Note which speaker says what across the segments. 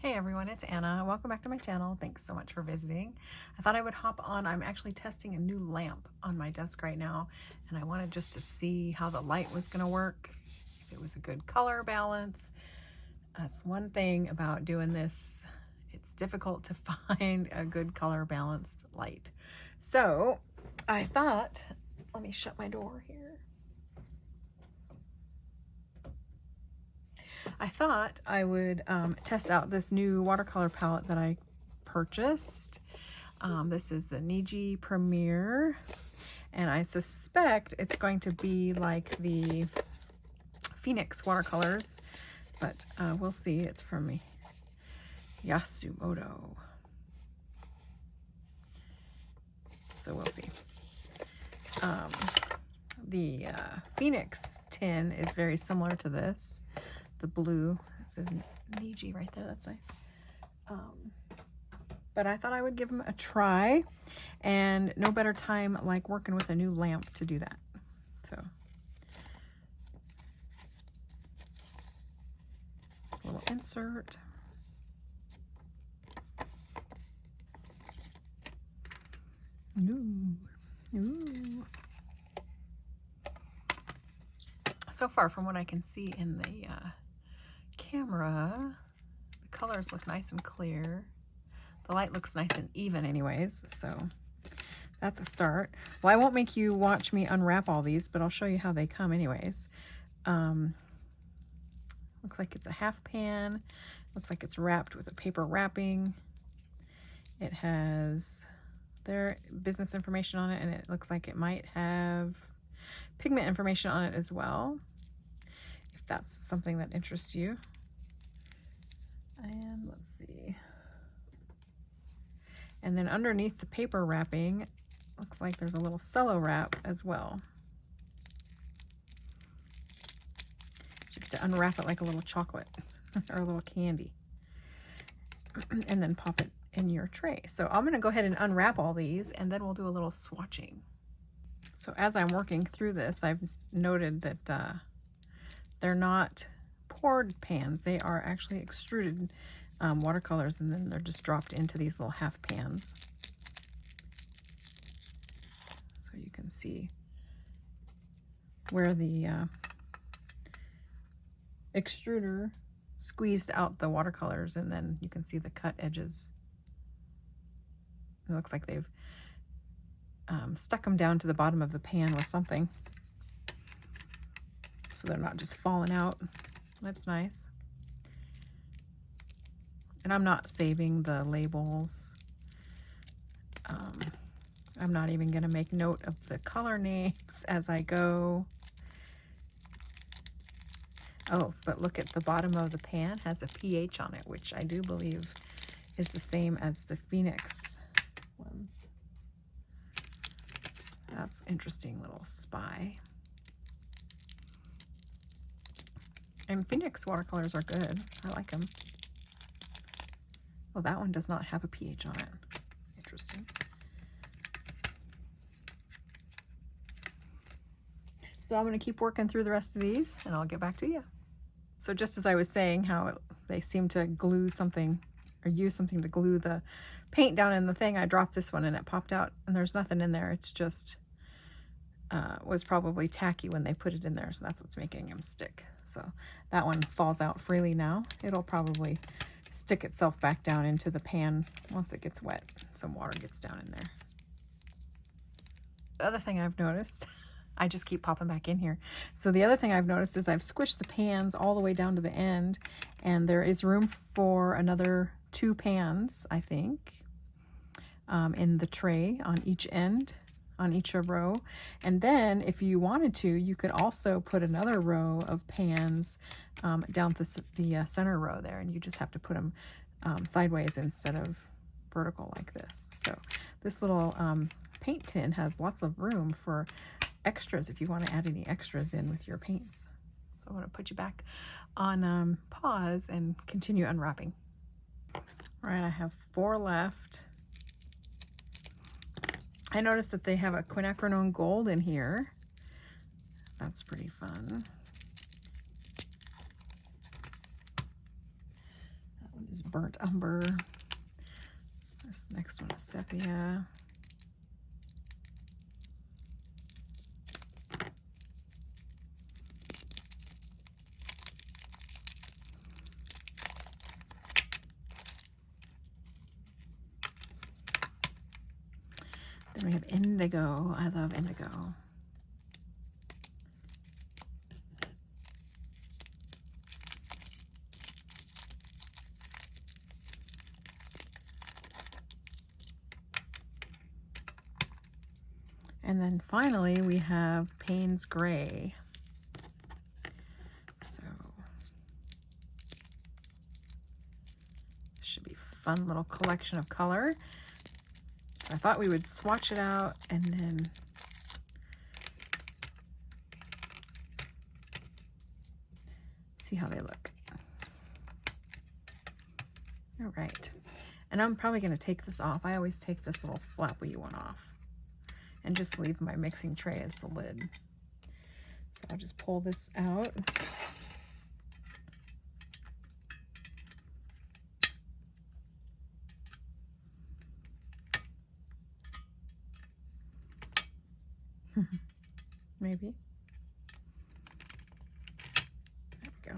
Speaker 1: Hey everyone, it's Anna. Welcome back to my channel. Thanks so much for visiting. I thought I would hop on. I'm actually testing a new lamp on my desk right now, and I wanted just to see how the light was going to work, if it was a good color balance. That's one thing about doing this. It's difficult to find a good color balanced light. So I thought, let me shut my door here. I thought I would test out this new watercolor palette that I purchased. This is the Niji Premier, and I suspect it's going to be like the Phoenix watercolors, but we'll see. It's from Yasumoto, so we'll see. The Phoenix tin is very similar to this. The blue, it says Niji right there, that's nice. But I thought I would give them a try, and no better time like working with a new lamp to do that. So just a little insert. Ooh. So far, from what I can see in the camera, the colors look nice and clear. The light looks nice and even anyways, so that's a start. Well, I won't make you watch me unwrap all these, but I'll show you how they come anyways. Looks like it's a half pan. Looks like it's wrapped with a paper wrapping. It has their business information on it, and it looks like it might have pigment information on it as well, if that's something that interests you. And let's see. And then underneath the paper wrapping, looks like there's a little cello wrap as well. You have to unwrap it like a little chocolate or a little candy, and then pop it in your tray. So I'm going to go ahead and unwrap all these, and then we'll do a little swatching. So as I'm working through this, I've noted that they're not poured pans. They are actually extruded watercolors, and then they're just dropped into these little half pans. So you can see where the extruder squeezed out the watercolors, and then you can see the cut edges. It looks like they've stuck them down to the bottom of the pan with something, so they're not just falling out. That's nice. And I'm not saving the labels. I'm not even going to make note of the color names as I go. Oh, but look at the bottom of the pan, has a pH on it, which I do believe is the same as the Phoenix ones. That's interesting little spy. And Phoenix watercolors are good. I like them. Oh, that one does not have a pH on it. Interesting. So I'm going to keep working through the rest of these, and I'll get back to you. So just as I was saying how they seem to glue something or use something to glue the paint down in the thing, I dropped this one and it popped out, and there's nothing in there. It's just was probably tacky when they put it in there, so that's what's making them stick. So that one falls out freely now. It'll probably stick itself back down into the pan once it gets wet. Some water gets down in there. The other thing I've noticed, I just keep popping back in here. So the other thing I've noticed is I've squished the pans all the way down to the end, and there is room for another 2 pans, I think, in the tray on each end, on each row. And then if you wanted to, you could also put another row of pans down the center row there, and you just have to put them sideways instead of vertical like this. So this little paint tin has lots of room for extras if you want to add any extras in with your paints. So I'm going to put you back on pause and continue unwrapping. All right, I have 4 left. I noticed that they have a quinacridone gold in here. That's pretty fun. That one is burnt umber. This next one is sepia. Then we have indigo. I love indigo. And then finally we have Payne's Gray. So this should be a fun little collection of color. So I thought we would swatch it out and then see how they look. All right. And I'm probably going to take this off. I always take this little flappy one off and just leave my mixing tray as the lid. So I'll just pull this out. Maybe. There we go.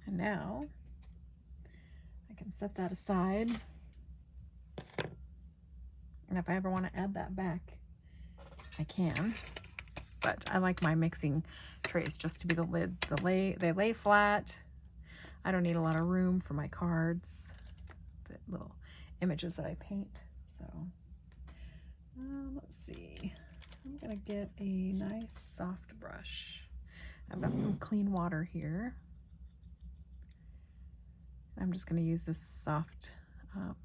Speaker 1: And now I can set that aside. And if I ever want to add that back, I can. But I like my mixing trays just to be the lid. They lay flat. I don't need a lot of room for my cards, the little images that I paint. So let's see. I'm gonna get a nice soft brush. I've got some clean water here. I'm just gonna use this soft round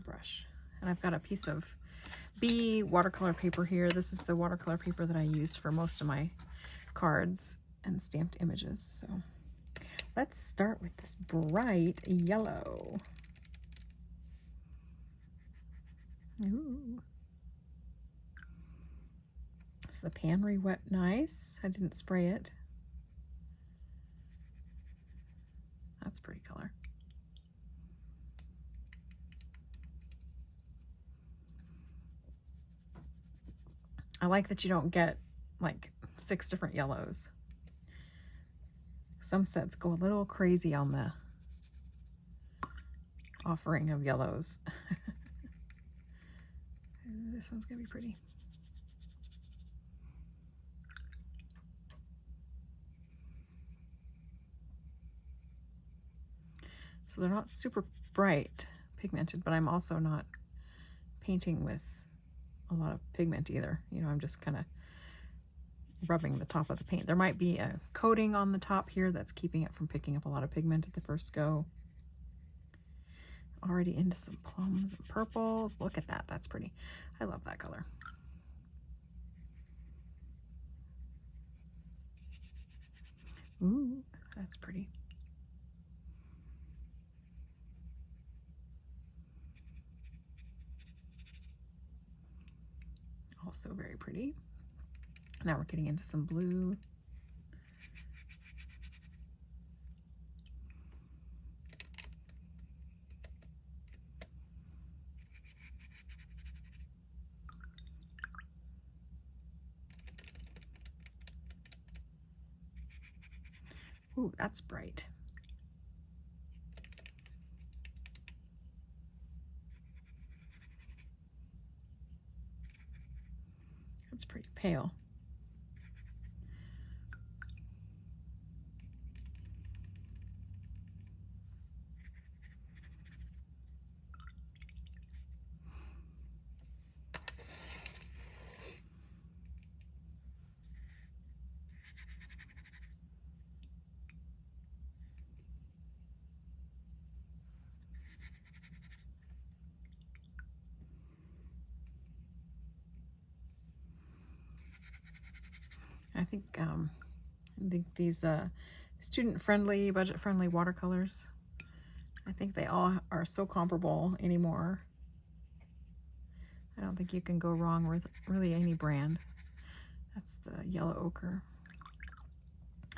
Speaker 1: brush. And I've got a piece of B watercolor paper here. This is the watercolor paper that I use for most of my cards and stamped images. So let's start with this bright yellow. Ooh. So the pan re-wet nice. I didn't spray it. That's a pretty color. I like that you don't get like 6 different yellows. Some sets go a little crazy on the offering of yellows. Ooh, this one's gonna be pretty. So they're not super bright pigmented, but I'm also not painting with a lot of pigment either. You know, I'm just kind of rubbing the top of the paint. There might be a coating on the top here that's keeping it from picking up a lot of pigment at the first go. Already into some plums and purples. Look at that. That's pretty. I love that color. Ooh, that's pretty. Also very pretty. Now we're getting into some blue. Ooh, that's bright. That's pretty pale. I think these student-friendly, budget-friendly watercolors, I think they all are so comparable anymore. I don't think you can go wrong with really any brand. That's the yellow ochre.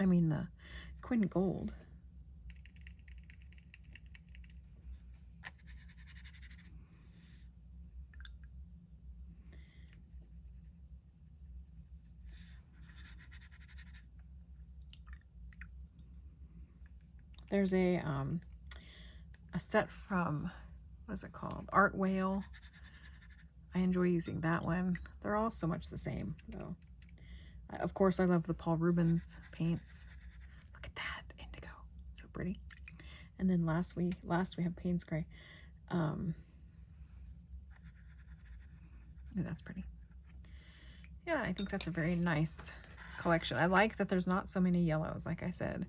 Speaker 1: I mean the Quinn Gold. There's a set from, what is it called? Art Whale. I enjoy using that one. They're all so much the same, though. Of course, I love the Paul Rubens paints. Look at that indigo, so pretty. And then last we have Payne's Gray. Oh, that's pretty. Yeah, I think that's a very nice collection. I like that there's not so many yellows, like I said.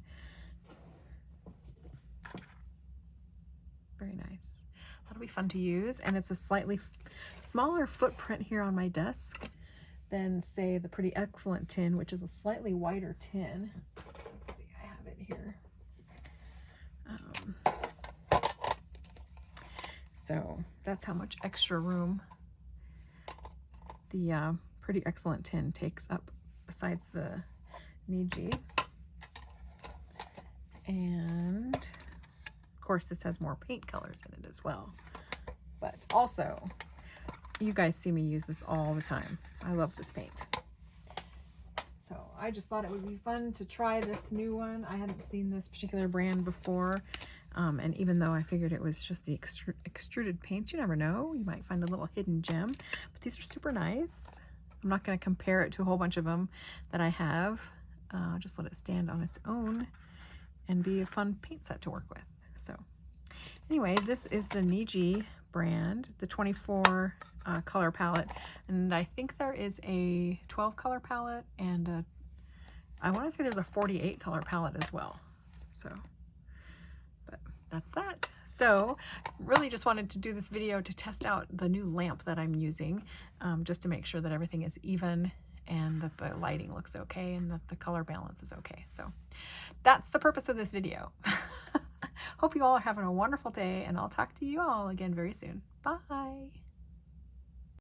Speaker 1: Very nice. That'll be fun to use, and it's a slightly smaller footprint here on my desk than, say, the Pretty Excellent tin, which is a slightly wider tin. Let's see, I have it here. So that's how much extra room the Pretty Excellent tin takes up besides the Niji. And of course this has more paint colors in it as well. But also, you guys see me use this all the time. I love this paint. So I just thought it would be fun to try this new one. I hadn't seen this particular brand before. And even though I figured it was just the extruded paint, you never know. You might find a little hidden gem. But these are super nice. I'm not going to compare it to a whole bunch of them that I have. Just let it stand on its own and be a fun paint set to work with. So anyway, this is the Niji brand, the 24 color palette. And I think there is a 12 color palette and I want to say there's a 48 color palette as well. So that's that. So really just wanted to do this video to test out the new lamp that I'm using, just to make sure that everything is even and that the lighting looks okay and that the color balance is okay. So that's the purpose of this video. Hope you all are having a wonderful day, and I'll talk to you all again very soon. Bye.